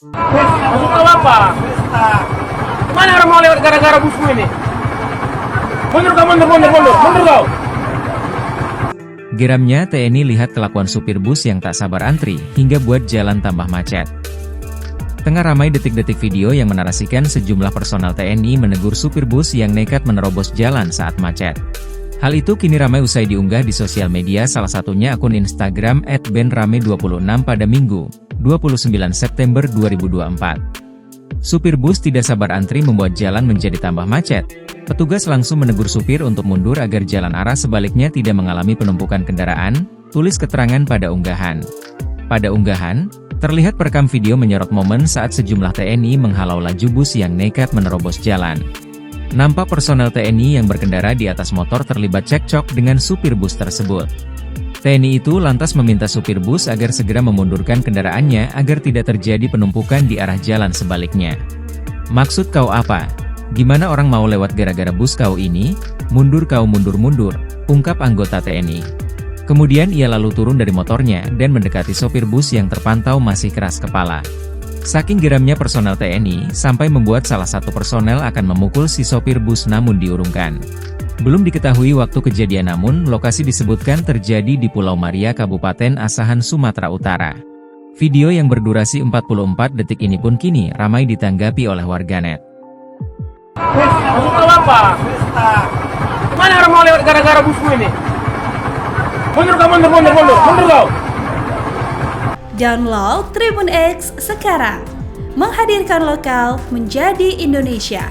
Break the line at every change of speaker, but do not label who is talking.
Maksud kau apa? Mana orang mau lewat gara-gara busku ini? Mundur kau, mundur kau.
Geramnya TNI lihat kelakuan supir bus yang tak sabar antri, hingga buat jalan tambah macet. Tengah ramai detik-detik video yang menarasikan sejumlah personal TNI menegur supir bus yang nekat menerobos jalan saat macet. Hal itu kini ramai usai diunggah di sosial media, salah satunya akun Instagram @benrame26 pada Minggu, 29 September 2024. Supir bus tidak sabar antri membuat jalan menjadi tambah macet. Petugas langsung menegur supir untuk mundur agar jalan arah sebaliknya tidak mengalami penumpukan kendaraan, tulis keterangan pada unggahan. Pada unggahan, terlihat perekam video menyorot momen saat sejumlah TNI menghalau laju bus yang nekat menerobos jalan. Nampak personel TNI yang berkendara di atas motor terlibat cekcok dengan supir bus tersebut. TNI itu lantas meminta supir bus agar segera memundurkan kendaraannya agar tidak terjadi penumpukan di arah jalan sebaliknya. Maksud kau apa? Gimana orang mau lewat gara-gara bus kau ini? Mundur kau, mundur, ungkap anggota TNI. Kemudian ia lalu turun dari motornya dan mendekati sopir bus yang terpantau masih keras kepala. Saking geramnya personel TNI, sampai membuat salah satu personel akan memukul si sopir bus namun diurungkan. Belum diketahui waktu kejadian namun lokasi disebutkan terjadi di Pulau Maria, Kabupaten Asahan, Sumatera Utara. Video yang berdurasi 44 detik ini pun kini ramai ditanggapi oleh warganet.
Maksud kau apa? Mana orang mau lewat gara-gara busku ini? Mundur kau, mundur kau.
Download Tribun X sekarang, menghadirkan lokal menjadi Indonesia.